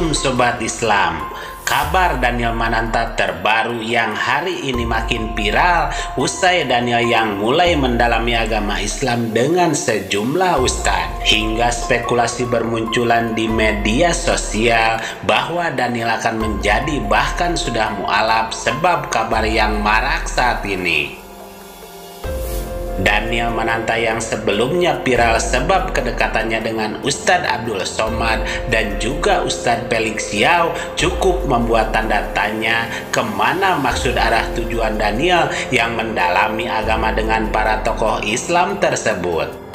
Assalamualaikum Sobat Islam. Kabar Daniel Mananta terbaru yang hari ini makin viral usai Daniel yang mulai mendalami agama Islam dengan sejumlah ustadz. Hingga spekulasi bermunculan di media sosial bahwa Daniel akan menjadi bahkan sudah mualaf sebab kabar yang marak saat ini. Daniel Mananta yang sebelumnya viral sebab kedekatannya dengan Ustadz Abdul Somad dan juga Ustadz Felix Xiao cukup membuat tanda tanya kemana maksud arah tujuan Daniel yang mendalami agama dengan para tokoh Islam tersebut.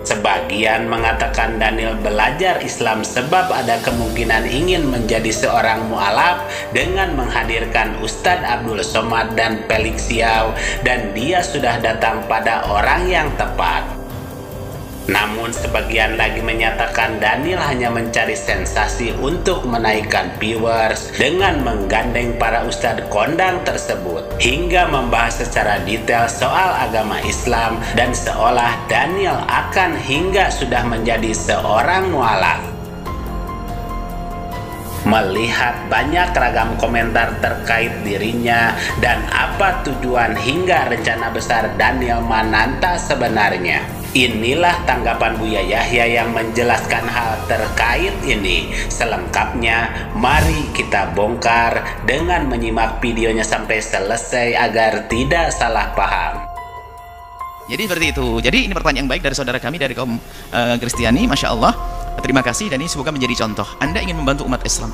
Sebagian mengatakan Daniel belajar Islam sebab ada kemungkinan ingin menjadi seorang mualaf dengan menghadirkan Ustadz Abdul Somad dan Felix Xiao, dan dia sudah datang pada orang yang tepat. Namun sebagian lagi menyatakan Daniel hanya mencari sensasi untuk menaikkan viewers dengan menggandeng para ustadz kondang tersebut hingga membahas secara detail soal agama Islam, dan seolah Daniel akan hingga sudah menjadi seorang mualaf. Melihat banyak ragam komentar terkait dirinya dan apa tujuan hingga rencana besar Daniel Mananta sebenarnya, inilah tanggapan Buya Yahya yang menjelaskan hal terkait ini. Selengkapnya mari kita bongkar dengan menyimak videonya sampai selesai agar tidak salah paham. Jadi seperti itu. Jadi ini pertanyaan yang baik dari saudara kami dari kaum Kristiani, Masya Allah. Terima kasih, dan ini semoga menjadi contoh. Anda ingin membantu umat Islam,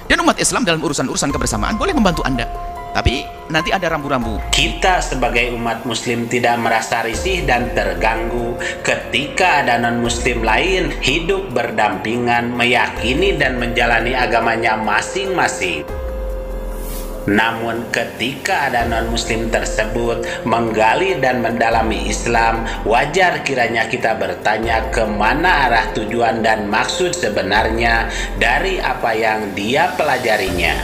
dan umat Islam dalam urusan-urusan kebersamaan boleh membantu Anda, tapi nanti ada rambu-rambu. Kita sebagai umat muslim tidak merasa risih dan terganggu ketika ada non-muslim lain hidup berdampingan, meyakini dan menjalani agamanya masing-masing. Namun ketika ada non-muslim tersebut menggali dan mendalami Islam, wajar kiranya kita bertanya kemana arah tujuan dan maksud sebenarnya dari apa yang dia pelajarinya.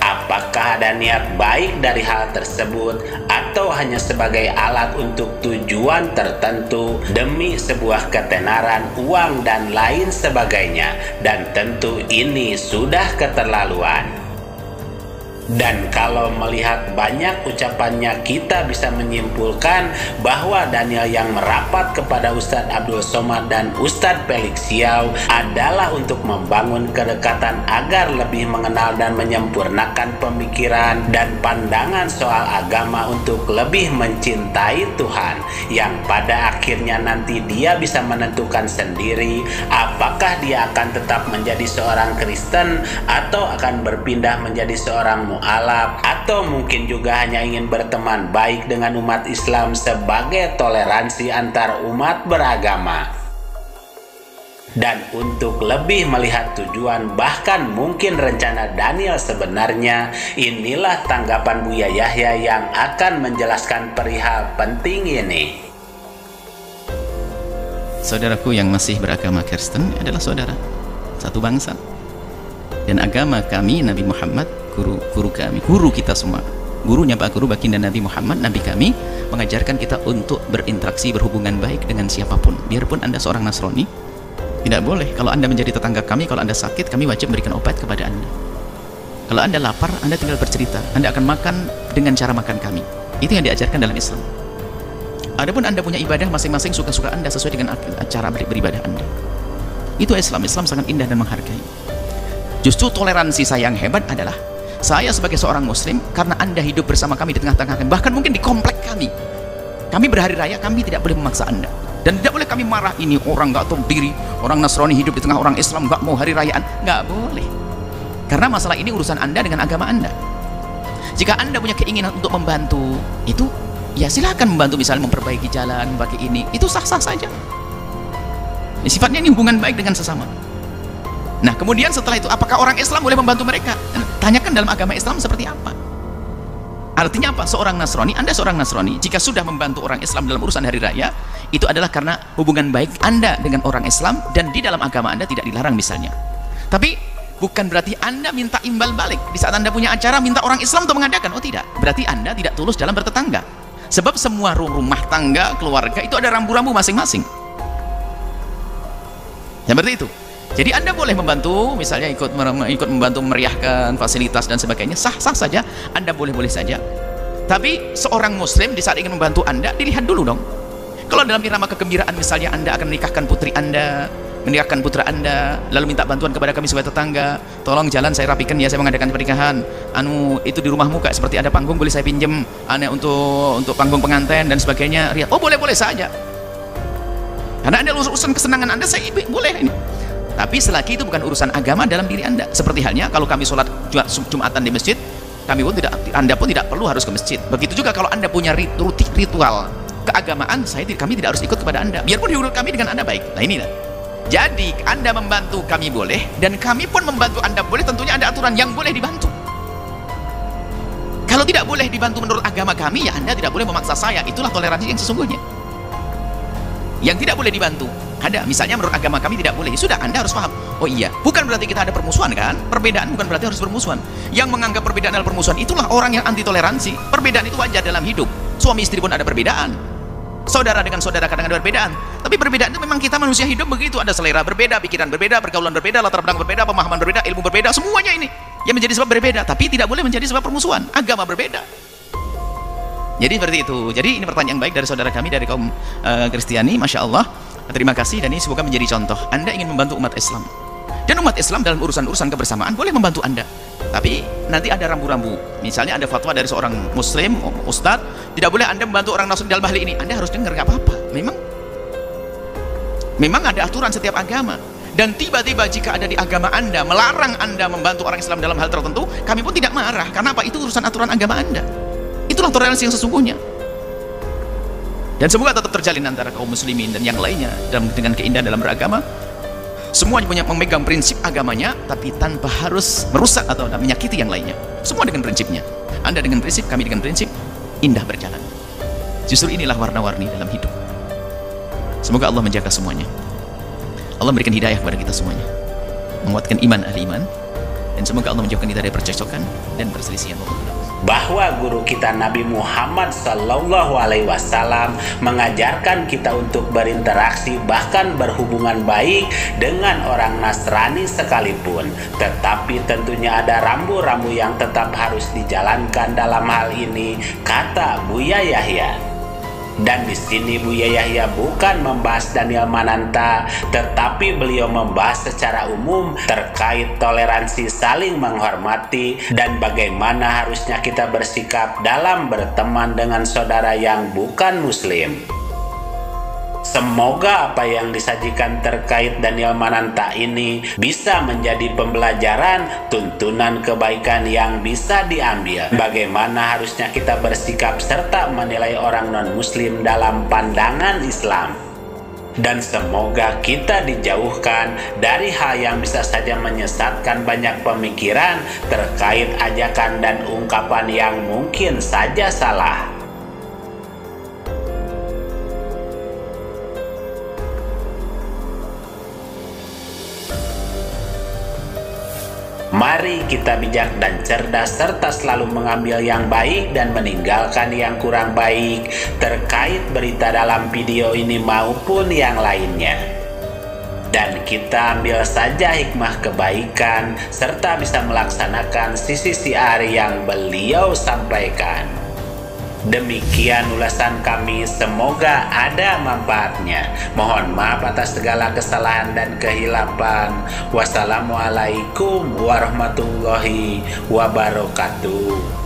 Apakah ada niat baik dari hal tersebut atau hanya sebagai alat untuk tujuan tertentu demi sebuah ketenaran, uang dan lain sebagainya, dan tentu ini sudah keterlaluan. Dan kalau melihat banyak ucapannya, kita bisa menyimpulkan bahwa Daniel yang merapat kepada Ustadz Abdul Somad dan Ustadz Felix Xiao adalah untuk membangun kedekatan agar lebih mengenal dan menyempurnakan pemikiran dan pandangan soal agama untuk lebih mencintai Tuhan, yang pada akhirnya nanti dia bisa menentukan sendiri apakah dia akan tetap menjadi seorang Kristen atau akan berpindah menjadi seorang mualaf, atau mungkin juga hanya ingin berteman baik dengan umat Islam sebagai toleransi antar umat beragama. Dan untuk lebih melihat tujuan bahkan mungkin rencana Daniel sebenarnya, inilah tanggapan Buya Yahya yang akan menjelaskan perihal penting ini. Saudaraku yang masih beragama Kristen adalah saudara satu bangsa, dan agama kami Nabi Muhammad, guru kami, guru kita semua, gurunya Pak Guru Baginda Nabi Muhammad, Nabi kami, mengajarkan kita untuk berinteraksi, berhubungan baik dengan siapapun. Biarpun Anda seorang Nasrani, tidak boleh. Kalau Anda menjadi tetangga kami, kalau Anda sakit, kami wajib memberikan obat kepada Anda. Kalau Anda lapar, Anda tinggal bercerita, Anda akan makan dengan cara makan kami. Itu yang diajarkan dalam Islam. Adapun Anda punya ibadah masing-masing, suka-suka Anda sesuai dengan cara beribadah Anda. Itu Islam. Islam sangat indah dan menghargai. Justru toleransi saya yang hebat adalah saya sebagai seorang muslim, karena Anda hidup bersama kami di tengah-tengah kami, bahkan mungkin di komplek kami berhari raya, kami tidak boleh memaksa Anda, dan tidak boleh kami marah, ini orang nggak tahu diri, orang Nasrani hidup di tengah orang Islam nggak mau hari rayaan, nggak boleh, karena masalah ini urusan Anda dengan agama Anda. Jika Anda punya keinginan untuk membantu, itu ya silakan membantu, misalnya memperbaiki jalan, memperbaiki ini, itu sah-sah saja. Sifatnya ini hubungan baik dengan sesama. Nah, kemudian setelah itu, apakah orang Islam boleh membantu mereka? Tanyakan dalam agama Islam seperti apa. Artinya apa? Seorang Nasrani, Anda seorang Nasrani, jika sudah membantu orang Islam dalam urusan hari raya, itu adalah karena hubungan baik Anda dengan orang Islam, dan di dalam agama Anda tidak dilarang misalnya. Tapi bukan berarti Anda minta imbal balik. Di saat Anda punya acara, minta orang Islam untuk mengadakan. Oh tidak, berarti Anda tidak tulus dalam bertetangga. Sebab semua rumah tangga, keluarga, itu ada rambu-rambu masing-masing. Seperti itu. Jadi Anda boleh membantu, misalnya ikut membantu meriahkan fasilitas dan sebagainya, sah-sah saja, Anda boleh-boleh saja. Tapi seorang muslim di saat ingin membantu Anda, dilihat dulu dong. Kalau dalam irama kegembiraan misalnya Anda akan menikahkan putri Anda, menikahkan putra Anda, lalu minta bantuan kepada kami sebagai tetangga, tolong jalan saya rapikan ya, saya mengadakan pernikahan, itu di rumahmu kayak seperti ada panggung, boleh saya pinjem untuk panggung pengantin dan sebagainya. Oh boleh-boleh saja, karena Anda urusan kesenangan Anda, saya boleh ini. Tapi selagi itu bukan urusan agama dalam diri Anda. Seperti halnya kalau kami sholat Jumatan di masjid, Anda pun tidak perlu harus ke masjid. Begitu juga kalau Anda punya ritual keagamaan, kami tidak harus ikut kepada Anda, biarpun hubungan kami dengan Anda baik. Nah inilah. Jadi Anda membantu kami boleh, dan kami pun membantu Anda boleh. Tentunya ada aturan yang boleh dibantu. Kalau tidak boleh dibantu menurut agama kami, ya Anda tidak boleh memaksa saya. Itulah toleransi yang sesungguhnya. Yang tidak boleh dibantu ada, misalnya menurut agama kami tidak boleh, sudah Anda harus paham. Oh iya, bukan berarti kita ada permusuhan kan? Perbedaan bukan berarti harus permusuhan. Yang menganggap perbedaan adalah permusuhan, itulah orang yang anti toleransi. Perbedaan itu wajar dalam hidup. Suami istri pun ada perbedaan, saudara dengan saudara kadang ada perbedaan. Tapi perbedaan itu memang kita manusia hidup begitu. Ada selera berbeda, pikiran berbeda, pergaulan berbeda, latar belakang berbeda, pemahaman berbeda, ilmu berbeda, semuanya ini yang menjadi sebab berbeda. Tapi tidak boleh menjadi sebab permusuhan. Agama berbeda. Jadi seperti itu. Jadi ini pertanyaan baik dari saudara kami dari kaum Kristiani, Masya Allah. Terima kasih, dan ini semoga menjadi contoh. Anda ingin membantu umat Islam, dan umat Islam dalam urusan-urusan kebersamaan boleh membantu Anda. Tapi nanti ada rambu-rambu. Misalnya ada fatwa dari seorang muslim, ustadz, tidak boleh Anda membantu orang Nasrani dalam hal ini. Anda harus dengar, gak apa-apa. Memang ada aturan setiap agama. Dan tiba-tiba jika ada di agama Anda melarang Anda membantu orang Islam dalam hal tertentu, kami pun tidak marah. Karena apa? Itu urusan aturan agama Anda. Itulah toleransi yang sesungguhnya. Dan semoga tetap terjalin antara kaum muslimin dan yang lainnya dengan keindahan dalam beragama. Semuanya punya memegang prinsip agamanya, tapi tanpa harus merusak atau menyakiti yang lainnya. Semua dengan prinsipnya. Anda dengan prinsip, kami dengan prinsip, indah berjalan. Justru inilah warna-warni dalam hidup. Semoga Allah menjaga semuanya. Allah memberikan hidayah kepada kita semuanya, menguatkan iman ahli iman, dan semoga Allah menjauhkan kita dari percekcokan dan perselisihan. Bahwa guru kita Nabi Muhammad SAW mengajarkan kita untuk berinteraksi, bahkan berhubungan baik dengan orang Nasrani sekalipun. Tetapi tentunya ada rambu-rambu yang tetap harus dijalankan dalam hal ini, kata Buya Yahya. Dan di sini Buya Yahya bukan membahas Daniel Mananta, tetapi beliau membahas secara umum terkait toleransi, saling menghormati, dan bagaimana harusnya kita bersikap dalam berteman dengan saudara yang bukan muslim. Semoga apa yang disajikan terkait Daniel Mananta ini bisa menjadi pembelajaran, tuntunan kebaikan yang bisa diambil. Bagaimana harusnya kita bersikap serta menilai orang non-muslim dalam pandangan Islam. Dan semoga kita dijauhkan dari hal yang bisa saja menyesatkan banyak pemikiran terkait ajakan dan ungkapan yang mungkin saja salah. Mari kita bijak dan cerdas serta selalu mengambil yang baik dan meninggalkan yang kurang baik terkait berita dalam video ini maupun yang lainnya. Dan kita ambil saja hikmah kebaikan serta bisa melaksanakan sisi siar yang beliau sampaikan. Demikian ulasan kami, semoga ada manfaatnya. Mohon maaf atas segala kesalahan dan kehilapan. Wassalamualaikum warahmatullahi wabarakatuh.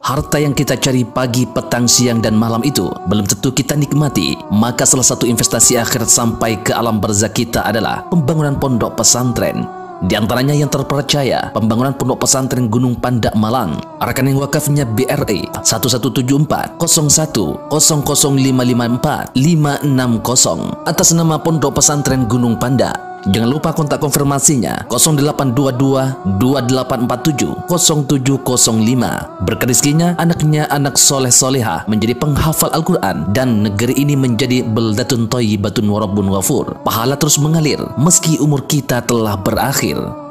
Harta yang kita cari pagi, petang, siang, dan malam itu belum tentu kita nikmati. Maka salah satu investasi akhirat sampai ke alam barzakh kita adalah pembangunan pondok pesantren. Di antaranya yang terpercaya, pembangunan pondok pesantren Gunung Panda Malang. Rekening wakafnya BRI 1174 01 00554 560 atas nama Pondok Pesantren Gunung Panda. Jangan lupa kontak konfirmasinya 0822 2847 0705. Berkat rezekinya, anaknya anak soleh soleha menjadi penghafal Al-Quran dan negeri ini menjadi beldatun thayyibatun wa rabbun ghafur. Pahala terus mengalir meski umur kita telah berakhir.